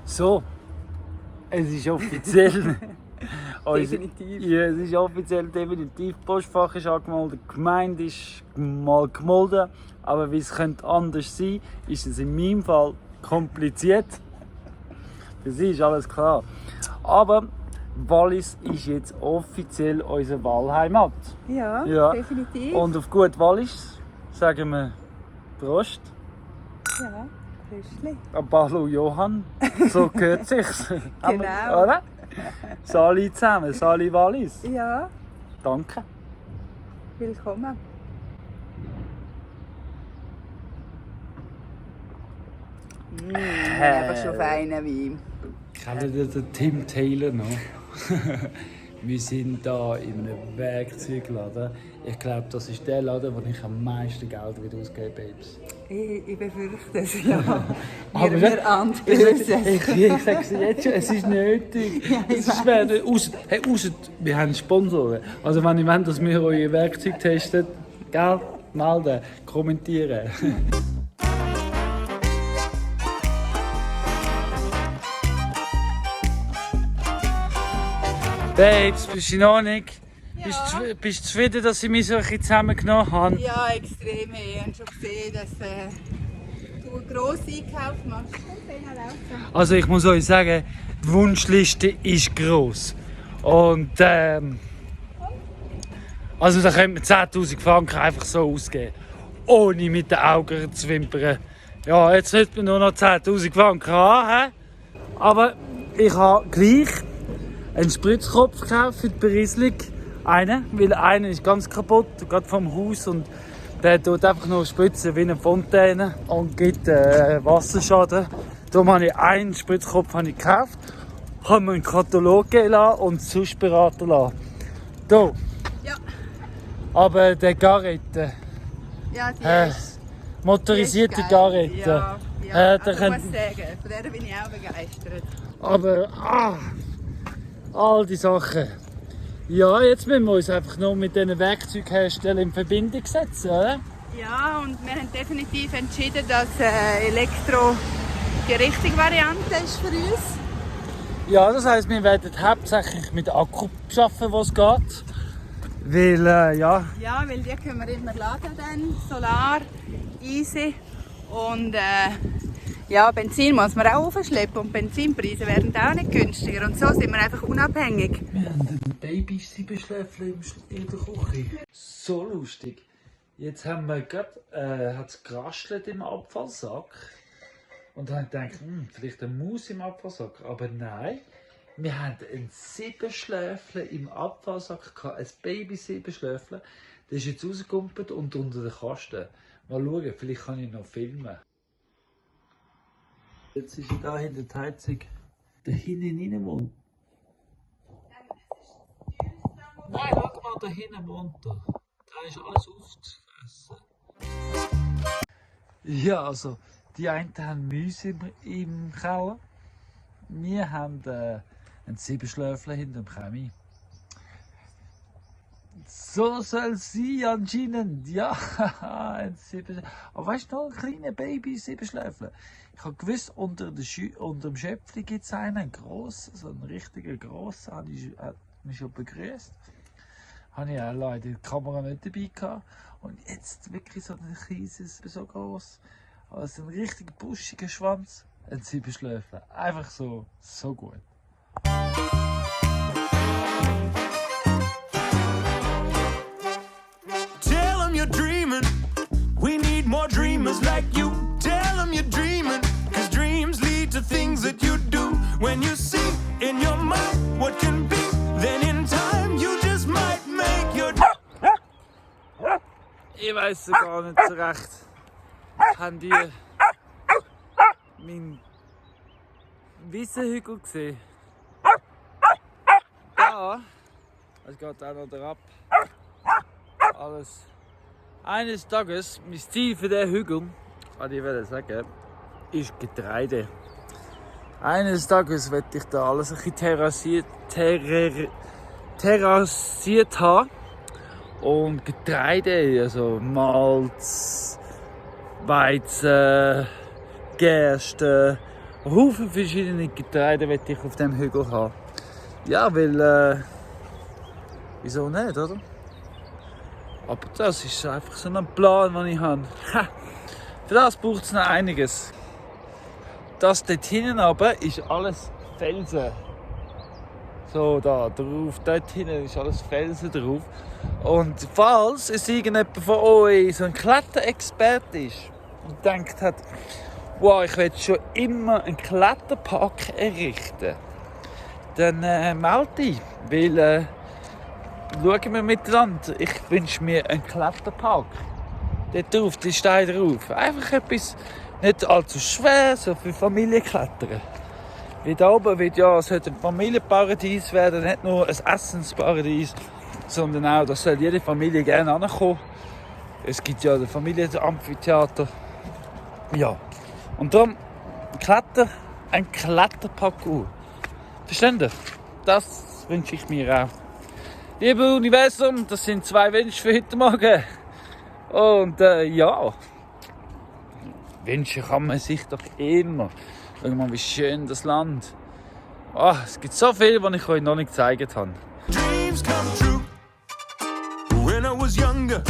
So, es ist offiziell. Definitiv. Ja, es ist offiziell definitiv. Postfach ist angemeldet, die Gemeinde ist mal gemolden. Aber wie es könnte anders sein, ist es in meinem Fall kompliziert. Für sie ist alles klar. Aber Wallis ist jetzt offiziell unsere Wahlheimat. Ja, Ja. definitiv. Und auf gut Wallis sagen wir Prost. Ja, Röstli. Apollo Johann, so gehört sich's. Genau. Oder? Sali zusammen, Sali Wallis. Ja, Danke. willkommen. Aber schon feiner Wein. Kennt ihr den Tim Taylor noch? Wir sind hier in einem Werkzeugladen. Ich glaube, das ist der Laden, wo ich am meisten Geld ausgebe, Babes. Ich befürchte es, ja. Aber Wir ahnt Böses. Ich sage es jetzt schon, es ist nötig. Ja, ich Es ist schwer. Ausser, wir haben Sponsoren. Also wenn ihr wollt, dass wir euer Werkzeug testen, gell, melden, kommentieren. Babes, bist du noch nicht? Ja. Bist du zufrieden, dass sie mich so ein bisschen zusammengenommen haben? Ja, extrem. Ich habe schon gesehen, dass du einen grossen Einkauf machst. Also ich muss euch sagen, die Wunschliste ist gross. Und also da könnte man 10'000 Franken einfach so ausgeben. Ohne mit den Augen zu wimpern. Ja, jetzt sollte man nur noch 10'000 Franken haben. Aber ich habe gleich einen Spritzkopf gekauft für die Berieselung. Einen, weil einer ist ganz kaputt, gerade vom Haus. Und der tut einfach nur spritzen wie eine Fontäne und gibt Wasserschaden. Darum habe ich einen Spritzkopf gekauft, habe mir einen Katalog geben lassen und sonst beraten lassen. Hier. Ja. Aber der Garrette, Ja, die ist motorisierte die ist geil. Garrette. Ja, da also ich könnt- muss sagen, von der bin ich auch begeistert. Aber all die Sachen. Ja, jetzt müssen wir uns einfach noch mit diesen Werkzeugherstellern in Verbindung setzen, oder? Ja, und wir haben definitiv entschieden, dass Elektro die richtige Variante ist für uns. Ja, das heisst, wir werden hauptsächlich mit Akku arbeiten, was geht. Weil, ja, Ja, weil die können wir immer laden dann, Solar, easy. Und ja, Benzin muss man auch aufschleppen und Benzinpreise werden auch nicht günstiger. Und so sind wir einfach unabhängig. wir haben einen Baby-Siebenschläfler in der Küche. So lustig. Jetzt haben wir gerade, hat's geraschelt im Abfallsack. Und dann habe ich gedacht, vielleicht eine Maus im Abfallsack. Aber nein, wir haben einen Siebenschläfler im Abfallsack gehabt. Ein Baby-Siebenschläfler. Der ist jetzt rausgekumpelt und unter den Kasten. Mal schauen, vielleicht kann ich noch filmen. Jetzt ist er da hinter der Heizung. Da hinten rein wohnt. Nein, schau mal, da hinten wohnt er. Da ist alles aufzufressen. Ja, also, die einen haben Mäuse im Keller. Wir haben einen Siebenschläfler hinter dem Kamin. So soll es sein anscheinend. Ja, ein Siebenschläfler. Aber weißt du noch, ein kleiner Baby-Siebenschläfler. Ich habe gewusst, unter dem Schöpfchen gibt es einen grossen, so einen richtigen grossen, hat mich schon begrüßt. Habe ich auch leider die Kamera nicht dabei gehabt. Und jetzt wirklich so ein kleines, so groß, also ein richtig buschiger Schwanz, ein Siebenschläfler. Einfach so gut. Tell them you're dreaming. We need more dreamers like you. Tell them you're dreaming. Cause dreams lead to things that you do. When you see in your mind what can be, then in time you just might make your Ich weiss es gar nicht so recht. Habt ihr meinen Wiesenhügel gesehen? Da, es geht auch noch ab. Alles. Eines Tages, mein Ziel für diesen Hügel, was ich will sagen, ist Getreide. Eines Tages werde ich da alles ein bisschen terrassiert haben. Und Getreide, also Malz, Weizen, Gerste Haufen verschiedene Getreide möchte ich auf dem Hügel haben. Ja, weil wieso nicht, oder? Aber das ist einfach so ein Plan, den ich habe. Für das braucht es noch einiges. Das dort hinten aber ist alles Felsen. So, da drauf, dort hinten ist alles Felsen drauf. Und falls es irgendjemand von euch so ein Kletterexperte ist und denkt hat, wow, ich will schon immer einen Kletterpark errichten, dann melde dich, weil schauen wir miteinander. Ich wünsche mir einen Kletterpark. Dort drauf, die Steine drauf. Einfach etwas nicht allzu schwer, so für Familienklettern. Wie da oben wird ja, es sollte ein Familienparadies werden, nicht nur ein Essensparadies, sondern auch, da soll jede Familie gerne ankommen. Es gibt ja den Familienamphitheater. Ja. Und darum ein Kletterparcours. Verstehen Sie? Das wünsche ich mir auch. Liebe Universum, das sind 2 Wünsche für heute Morgen. Und ja, Wünsche kann man sich doch immer. Schau mal, wie schön das Land. Oh, es gibt so viel, was ich euch noch nicht gezeigt habe. Dreams come true. When I was younger,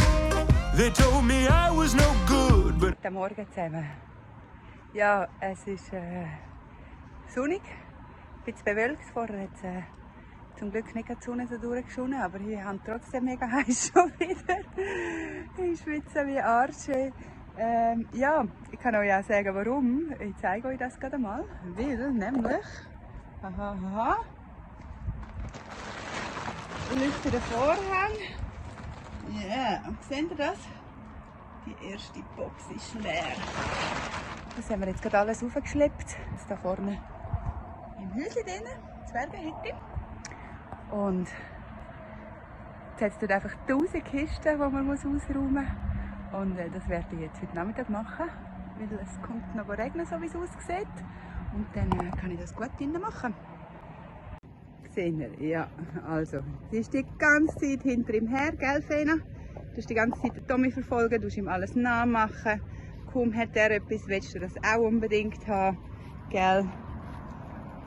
they told me I was no good, but Guten Morgen zusammen. Ja, es ist sonnig, ein bisschen bewölkt. Vorher hat es zum Glück nicht die Sonne so durchgeschonen, aber hier haben trotzdem mega heiß schon wieder. Ich schwitze wie Arsch. Ja, ich kann euch auch sagen, warum. Ich zeige euch das gerade mal. Weil nämlich, ich lüfte den Vorhang. Ja, yeah. Seht ihr das? Die erste Box ist leer. Das haben wir jetzt gerade alles aufgeschleppt. Das ist da vorne im Häuschen drin, Zwergenhütte. Und jetzt hat es dort einfach 1000 Kisten, die man ausräumen muss. Und das werde ich jetzt heute Nachmittag machen, weil es kommt noch regnen, so wie es aussieht. Und dann kann ich das gut drinnen machen. Seht ihr? Ja, also, sie ist die ganze Zeit hinter ihm her, gell, Fena? Du hast die ganze Zeit den Tommy verfolgen, du musst ihm alles nachmachen. Kaum hat er etwas, willst du das auch unbedingt haben, gell?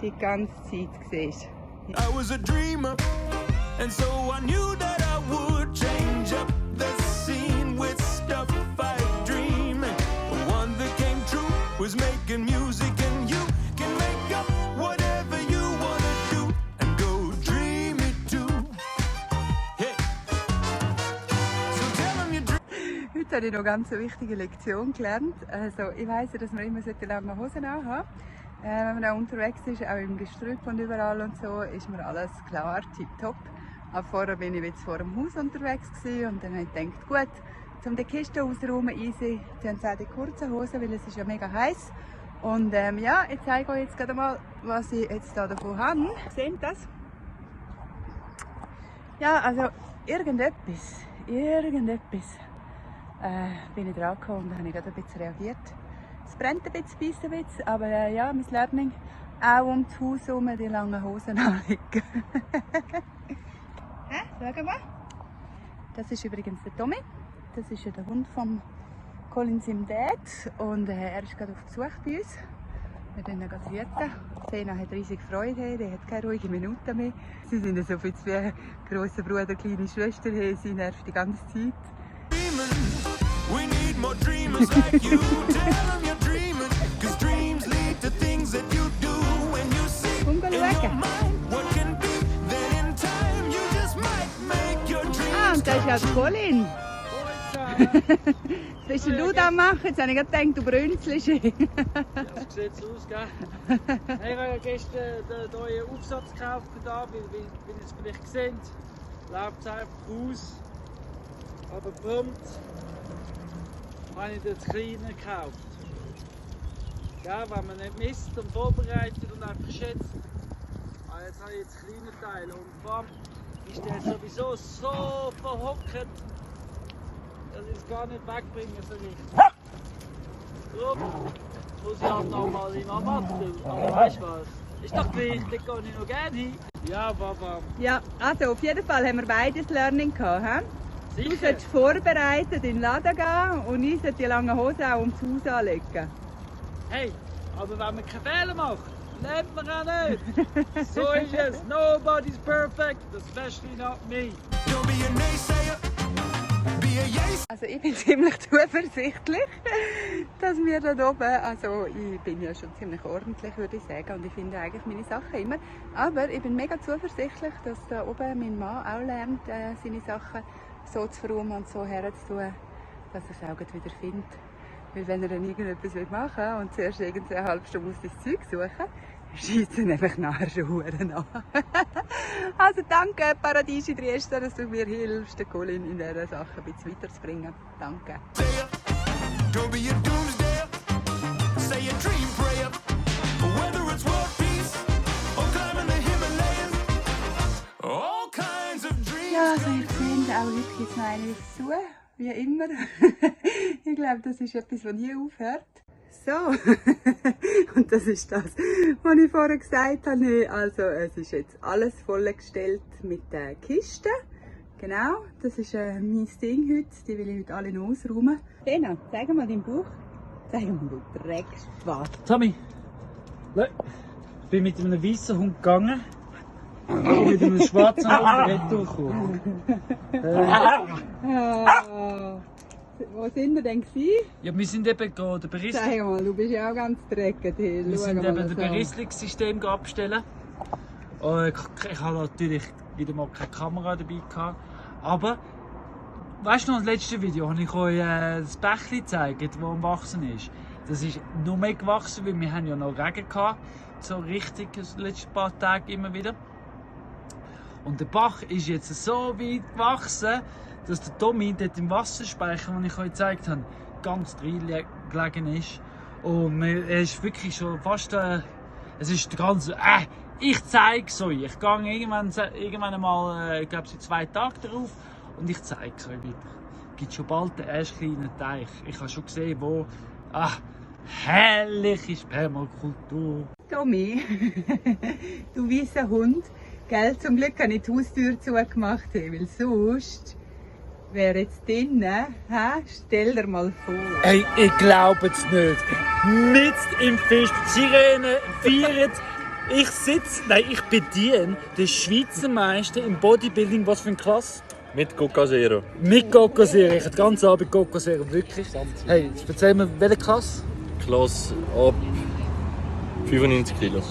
Die ganze Zeit siehst du. I was a dreamer, and so I knew that I would change up the scene with stuff I dream. One that came true was making music, and you can make up whatever you wanna do and go dream it too. Hey, so tell 'em your dream. Heute habe ich noch eine ganz wichtige Lektion gelernt. Also, ich weiss ja, dass man immer lange Hosen anhaben. Wenn man auch unterwegs ist, auch im Gestrüpp und überall und so, ist mir alles klar, tipptopp. Aber vorher bin ich jetzt vor dem Haus unterwegs gewesen und dann habe ich gedacht, gut, um die Kiste auszuräumen, easy, sie haben auch die kurzen Hosen, weil es ist ja mega heiß. Und ja, ich zeige euch jetzt gerade mal, was ich jetzt da davon habe. Seht ihr das? Ja, also irgendetwas bin ich dran gekommen und da habe ich gerade ein bisschen reagiert. Es brennt ein bisschen, aber ja, mein Learning, auch um das Haus herum die langen Hosen anlegen. Schau mal. Das ist übrigens der Tommy. Das ist ja der Hund von Colin seinem Dad und er ist gerade auf Besuch bei uns. Wir können ihn gerade hüten. Sena hat riesig Freude, die hat keine ruhige Minute mehr. Sie sind so viel wie grosser Bruder, kleine Schwester, sie nervt die ganze Zeit. We need more dreamers like you. Tell 'em you're dreaming, 'cause dreams lead to things that you do. When you see in your mind what can be, then in time you just might make your dreams. Und das ist ja der Colin. Was willst du da machen? Jetzt habe ich gerade gedacht, du brünzelst. Ja, so sieht es aus, gell? Ich habe ja gestern den neuen Aufsatz gekauft, wie ihr es vielleicht seht. Läuft es einfach aus. Aber prompt habe ich das Kleine gekauft. Ja, wenn man nicht misst und vorbereitet und einfach schätzt. Aber jetzt habe ich das kleine Teil und bam, ist der sowieso so verhockt, dass ich es gar nicht wegbringen so richtig. Darum muss ich halt nochmal in Mama tun. Aber weißt du was? Ist doch wichtig, da gehe ich noch gerne hin. Ja, Baba. Ja, also auf jeden Fall haben wir beides Learning gehabt. He? Du Sicher? solltest vorbereitet in den Laden gehen und ich sollte die langen Hosen auch ums Haus anlegen. Hey, Aber wenn man keine Fehler macht, lebt man auch nicht. So ist es. Nobody's perfect, especially not me. Don't be a naysayer, be a yes. Also ich bin ziemlich zuversichtlich, dass wir da oben, also ich bin ja schon ziemlich ordentlich, würde ich sagen, und ich finde eigentlich meine Sachen immer, aber ich bin mega zuversichtlich, dass da oben mein Mann auch lernt, seine Sachen so zu verräumen und so herzutun, dass er es auch wieder findet. Weil wenn er dann irgendetwas machen will und zuerst irgendwie eine halbe Stunde muss das Zeug suchen, schießt er nämlich nachher schon Huren an. Also danke Paradiesi Trieste, dass du mir hilfst, den Colin in dieser Sache ein bisschen weiterzubringen. Danke. Don't be a doomsdayer, say a dream prayer. Whether it's world peace or climbing the Himalayas, all kinds of dreams. Ja, also ihr seht, auch heute gibt es noch einiges zu, wie immer. Ich glaube, das ist etwas, das nie aufhört. So, und das ist das, was ich vorher gesagt habe. Also es ist jetzt alles vollgestellt mit den Kisten. Genau, das ist mein Ding heute. Die will ich heute alle noch ausräumen. Lena, zeig mal deinen Bauch. Zeig mal, du Dreckschwanz. Tommy, schau, ich bin mit einem weißen Hund gegangen. Und mit einem schwarzen Hund retourgekommen. Wo sind wir denn gewesen? Ja, wir sind eben gerade Berissli. Zeig mal, du bist ja auch ganz dreckig. Wir sind eben das Berissli-System abstellen. Ich habe natürlich wieder mal keine Kamera dabei gehabt. Aber, weißt du noch, das letzte Video habe ich euch das Bächli gezeigt, das am Wachsen ist. Das ist noch mehr gewachsen, weil wir haben ja noch Regen gehabt. So richtig, die letzten paar Tage immer wieder. Und der Bach ist jetzt so weit gewachsen, dass der Tommy dort im Wasserspeicher, den ich euch gezeigt habe, ganz drin gelegen ist. Und er ist wirklich schon fast, es ist der ganze, ich zeige es euch. Ich gehe irgendwann einmal, ich glaube seit 2 Tagen darauf, und ich zeige es euch wieder. Es gibt schon bald den ersten kleinen Teich. Ich habe schon gesehen, wo, herrliche Spermakultur. Tommy, du weißer Hund, gell? Zum Glück habe ich die Haustür zugemacht, weil sonst wäre jetzt drinnen, stell dir mal vor. Hey, ich glaube es nicht. Mitten im Fest, die Sirene feiert. Ich bediene den Schweizer Meister im Bodybuilding. Was für eine Klasse? Mit Coca Zero. Mit Coca Zero. Ich habe den ganzen Abend Coca Zero. Wirklich. Hey, jetzt erzähl mir, welche Klasse? Klasse ab 95 Kilo.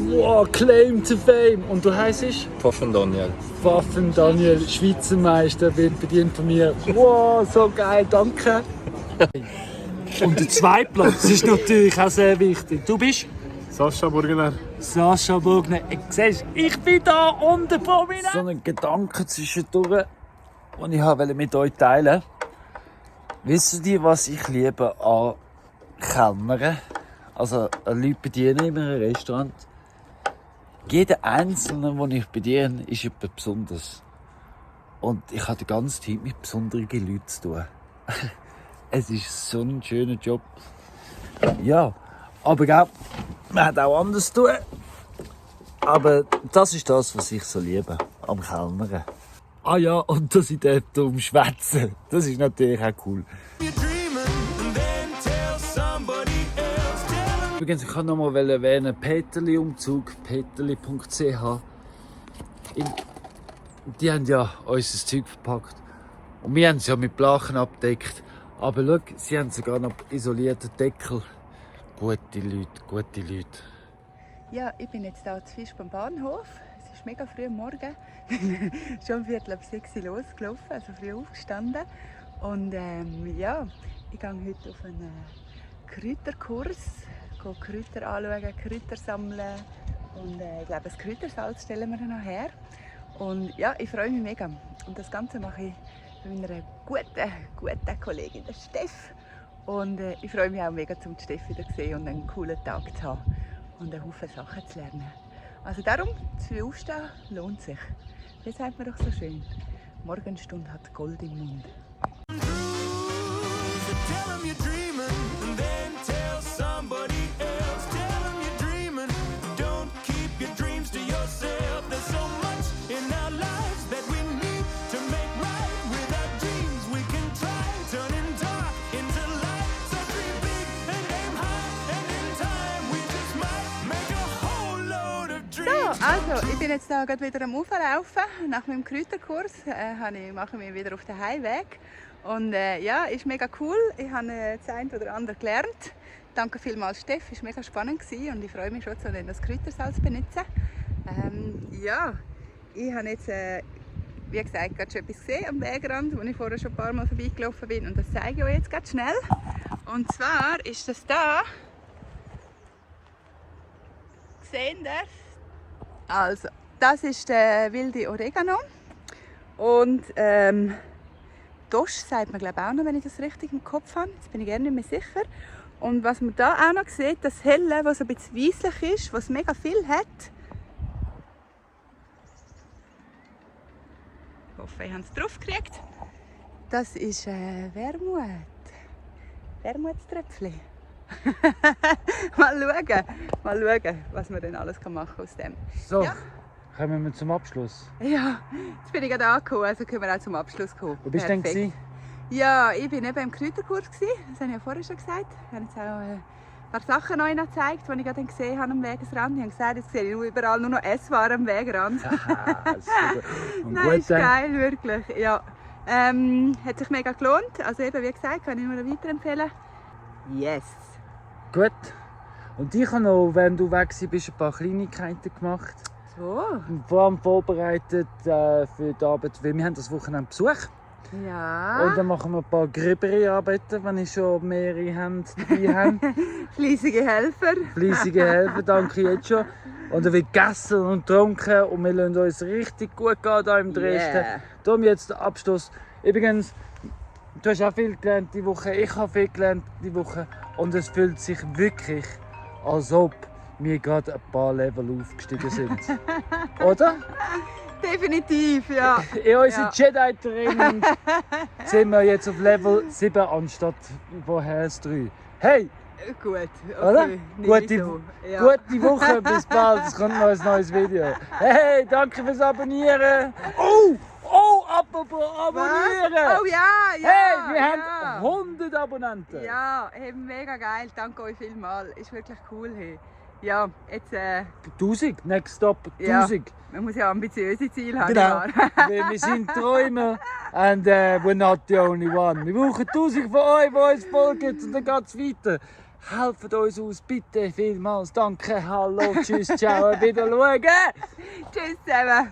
Wow, Claim to Fame. Und du heisst? Pfaffen Daniel. Pfaffen Daniel, Schweizer Meister, wird bedient von mir. Wow, so geil, danke. Und der zweite Platz ist natürlich auch sehr wichtig. Du bist? Sascha Burgener. Sascha Burgener. Siehst, ich bin da unten prominent. So einen Gedanken zwischendurch, den ich mit euch teilen wollte. Wisst ihr, was ich liebe an Kellnern? Also an Leute bedienen in einem Restaurant. Jeder Einzelne, den ich bediene, ist etwas Besonderes. Und ich habe den ganzen Tag mit besonderen Leuten zu tun. Es ist so ein schöner Job. Ja, aber gell, man hat auch anderes zu tun. Aber das ist das, was ich so liebe am Kellnern. Ah ja, und dass ich dort umschwätze. Das ist natürlich auch cool. Übrigens, ich kann noch mal erwähnen, Peterli-Umzug, peterli.ch. Die haben ja unser Zeug verpackt. Und wir haben es ja mit Blachen abgedeckt. Aber schau, sie haben sogar noch isolierten Deckel. Gute Leute. Ja, ich bin jetzt hier zu Fisch beim Bahnhof. Es ist mega früh am Morgen. Schon 5:45 losgelaufen, also früh aufgestanden. Und ja, ich gehe heute auf einen Kräuterkurs. Gehe Kräuter anschauen, Kräuter sammeln. Und ich glaube, das Kräutersalz stellen wir dann noch her. Und ja, ich freue mich mega. Und das Ganze mache ich mit meiner guten Kollegin, der Steff. Und ich freue mich auch mega, zum Steff wieder zu sehen und einen coolen Tag zu haben. Und einen Haufen Sachen zu lernen. Also darum, zu früh aufstehen lohnt sich. Das sagt man doch so schön. Morgenstunde hat Gold im Mund. Also, ich bin jetzt da gerade wieder am Auflaufen. Nach meinem Kräuterkurs mache ich mich wieder auf den Heimweg. Und ja, ist mega cool. Ich habe das eine oder andere gelernt. Danke vielmals, Steff. Es war mega spannend und ich freue mich schon, das Kräutersalz zu benutzen. Ja, ich habe jetzt, wie gesagt, gerade schon etwas gesehen am Wegrand, wo ich vorher schon ein paar Mal vorbeigelaufen bin. Und das zeige ich euch jetzt ganz schnell. Und zwar ist das da. Seht ihr? Also, das ist der wilde Oregano. Und Dosch sagt man, glaube ich, auch noch, wenn ich das richtig im Kopf habe. Jetzt bin ich gerne nicht mehr sicher. Und was man da auch noch sieht, das Helle, was ein bisschen weisslich ist, was mega viel hat. Ich hoffe, ich habe es drauf gekriegt. Das ist Wermut. Wermutströpfchen. Mal schauen, was man denn alles machen kann aus dem. So, Ja. kommen wir zum Abschluss. Ja, jetzt bin ich gerade angekommen, also können wir auch zum Abschluss kommen. Wo bist du denn Perfekt. gewesen? Ja, ich war eben im Kräuterkurs, das habe ich ja vorher schon gesagt. Ich habe jetzt auch ein paar Sachen neu gezeigt, die ich gerade gesehen habe am Wegesrand. Ich habe gesagt, jetzt sehe ich überall nur noch Esswaren am Wegrand. Aha, super. Und Nein, gut, ist geil, wirklich. Ja. Hat sich mega gelohnt. Also eben, wie gesagt, kann ich nur weiterempfehlen. Yes! Gut. Und ich habe noch, wenn du weg bist, ein paar Kleinigkeiten gemacht. So. Vor allem vorbereitet für die Arbeit, weil wir haben das Wochenende Besuch. Ja. Und dann machen wir ein paar gröbere Arbeiten, wenn ich schon mehrere Hände dabei habe. Fleissige Helfer. Fleissige Helfer, danke jetzt schon. Und dann wird gegessen und getrunken und wir lassen uns richtig gut gehen hier im Dresden. Yeah. Darum jetzt der Abschluss. Übrigens, du hast auch viel gelernt die Woche, ich habe viel gelernt die Woche. Und es fühlt sich wirklich, als ob wir gerade ein paar Level aufgestiegen sind. Oder? Definitiv, ja. In unserem Ja. Jedi-Training sind wir jetzt auf Level 7 anstatt vorher 3. Hey, Gut, okay. oder? nehme ich Gute, so. Ja. gute Woche, bis bald. Es kommt noch ein neues Video. Hey, danke fürs Abonnieren. Oh, apropos abonnieren. Was? Oh ja, ja. Hey, wir ja. haben 100 Abonnenten. Ja, hey, mega geil. Danke euch vielmals. Ist wirklich cool. Hey. Ja, jetzt 1000, next stop ja, 1000. man muss ja ambitiöse Ziele haben. Genau, klar. weil wir sind Träumer and we're not the only one. Wir brauchen 1000 von euch, die uns folgen und dann geht es weiter. Helft uns aus, bitte, vielmals. Danke, hallo, tschüss, ciao, wieder schauen. Tschüss zusammen.